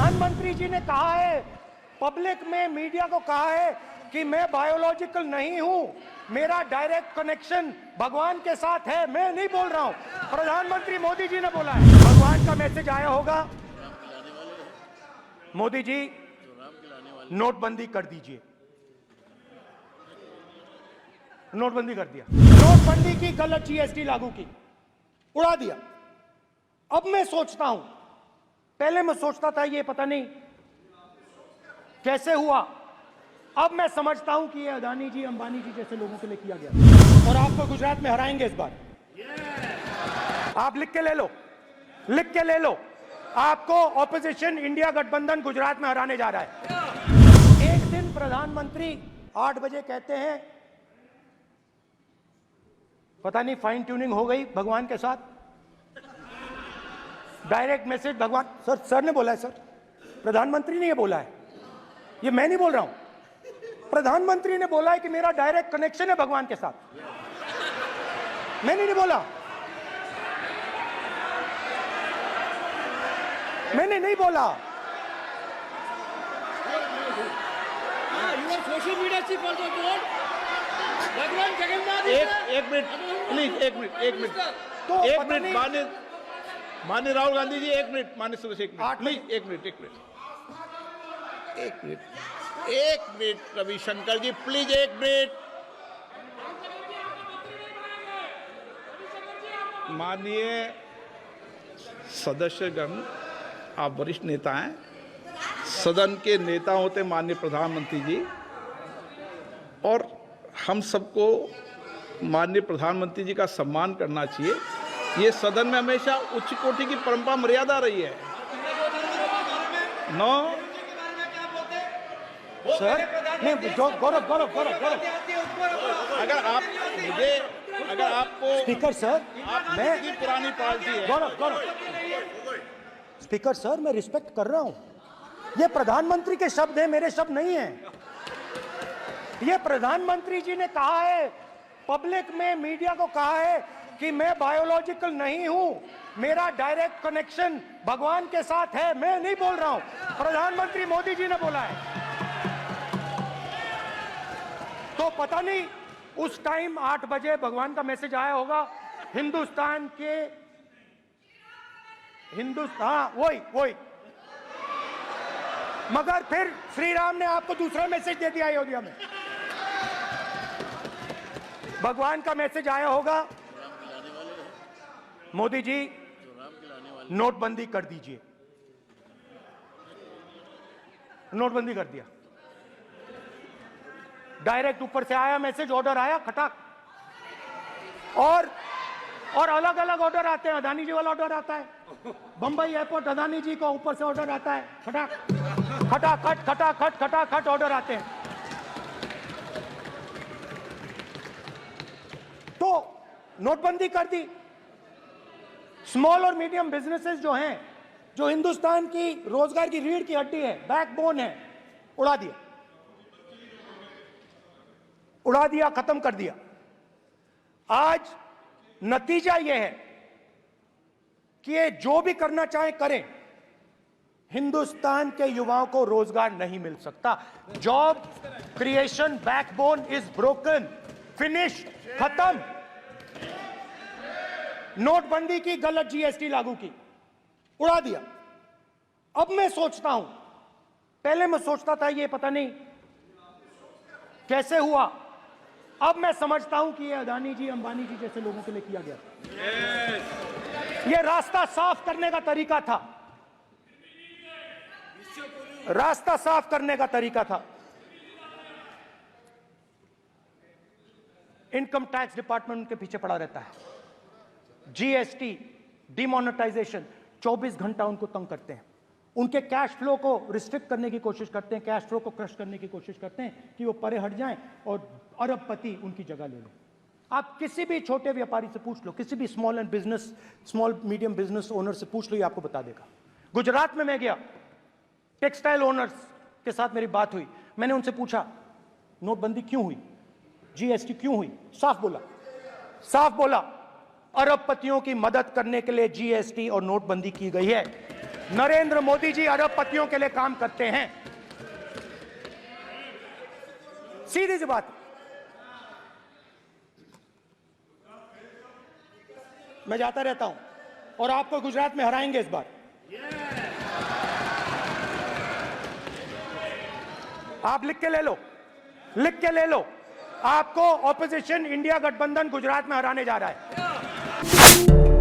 प्रधानमंत्री जी ने कहा है, पब्लिक में मीडिया को कहा है कि मैं बायोलॉजिकल नहीं हूं, मेरा डायरेक्ट कनेक्शन भगवान के साथ है। मैं नहीं बोल रहा हूं, प्रधानमंत्री मोदी जी ने बोला है। भगवान का मैसेज आया होगा। मोदी जी नोटबंदी कर दीजिए। नोटबंदी कर दिया, नोटबंदी की, गलत जीएसटी लागू की, उड़ा दिया। अब मैं सोचता हूं, पहले मैं सोचता था ये पता नहीं कैसे हुआ, अब मैं समझता हूं कि ये अदानी जी, अंबानी जी जैसे लोगों के लिए किया गया। और आपको गुजरात में हराएंगे इस बार। आप लिख के ले लो, लिख के ले लो, आपको ऑपोजिशन इंडिया गठबंधन गुजरात में हराने जा रहा है। एक दिन प्रधानमंत्री 8 बजे कहते हैं, पता नहीं फाइन ट्यूनिंग हो गई भगवान के साथ, डायरेक्ट मैसेज भगवान। सर ने बोला है, सर प्रधानमंत्री ने ये बोला है, ये मैं नहीं बोल रहा हूं, प्रधानमंत्री ने बोला है कि मेरा डायरेक्ट कनेक्शन है भगवान के साथ। मैंने नहीं बोला, मैंने नहीं बोला। Social media chief also told भगवान जगन्नाथ। एक मिनट प्लीज, एक मिनट तो एक मिनट माननीय राहुल गांधी जी, एक मिनट, माननीय सुरेश, एक मिनट प्लीज, एक मिनट रविशंकर जी प्लीज, एक मिनट। माननीय सदस्यगण, आप वरिष्ठ नेता हैं, सदन के नेता होते माननीय प्रधानमंत्री जी, और हम सबको माननीय प्रधानमंत्री जी का सम्मान करना चाहिए। ये सदन में हमेशा उच्च कोटि की परंपरा मर्यादा रही है। नो सर नहीं, गौरव अगर आपको स्पीकर सर, मैं पुरानी पार्टी है। गौरव स्पीकर सर, मैं रिस्पेक्ट कर रहा हूं, ये प्रधानमंत्री के शब्द हैं, मेरे शब्द नहीं हैं। ये प्रधानमंत्री जी ने कहा है, पब्लिक में मीडिया को कहा है कि मैं बायोलॉजिकल नहीं हूं, मेरा डायरेक्ट कनेक्शन भगवान के साथ है। मैं नहीं बोल रहा हूं, प्रधानमंत्री मोदी जी ने बोला है। तो पता नहीं उस टाइम 8 बजे भगवान का मैसेज आया होगा हिंदुस्तान, वही मगर फिर श्री राम ने आपको दूसरा मैसेज दे दिया अयोध्या में। भगवान का मैसेज आया होगा, मोदी जी नोटबंदी कर दीजिए। नोटबंदी कर दिया, डायरेक्ट ऊपर से आया मैसेज, ऑर्डर आया खटाक। और अलग अलग ऑर्डर आते हैं, अदानी जी वाला ऑर्डर आता है, बंबई एयरपोर्ट अदानी जी को ऊपर से ऑर्डर आता है, खटाखट ऑर्डर आते हैं। तो नोटबंदी कर दी। स्मॉल और मीडियम बिजनेसेस जो हैं, जो हिंदुस्तान की रोजगार की रीढ़ की हड्डी है, बैकबोन है, उड़ा दिया, खत्म कर दिया। आज नतीजा यह है कि ये जो भी करना चाहे करें, हिंदुस्तान के युवाओं को रोजगार नहीं मिल सकता। Job creation backbone is broken, finish, खत्म। नोटबंदी की, गलत जीएसटी लागू की, उड़ा दिया। अब मैं सोचता हूं, पहले मैं सोचता था ये पता नहीं कैसे हुआ, अब मैं समझता हूं कि ये अदानी जी, अंबानी जी जैसे लोगों के लिए किया गया। ये रास्ता साफ करने का तरीका था, रास्ता साफ करने का तरीका था। इनकम टैक्स डिपार्टमेंट उनके पीछे पड़ा रहता है। जीएसटी, डिमोनेटाइजेशन, 24 घंटा उनको तंग करते हैं। उनके कैश फ्लो को रिस्ट्रिक्ट करने की कोशिश करते हैं, कैश फ्लो को क्रश करने की कोशिश करते हैं कि वो परे हट जाएं और अरबपति उनकी जगह ले लें। आप किसी भी छोटे व्यापारी से पूछ लो, किसी भी स्मॉल मीडियम बिजनेस ओनर से पूछ लो, ये आपको बता देगा। गुजरात में मैं गया, टेक्सटाइल ओनर्स के साथ मेरी बात हुई, मैंने उनसे पूछा नोटबंदी क्यों हुई, जीएसटी क्यों हुई? साफ बोला अरबपतियों की मदद करने के लिए जीएसटी और नोटबंदी की गई है। नरेंद्र मोदी जी अरबपतियों के लिए काम करते हैं। सीधी सी बात। मैं जाता रहता हूं और आपको गुजरात में हराएंगे इस बार। आप लिख के ले लो, लिख के ले लो। आपको ऑपोजिशन इंडिया गठबंधन गुजरात में हराने जा रहा है।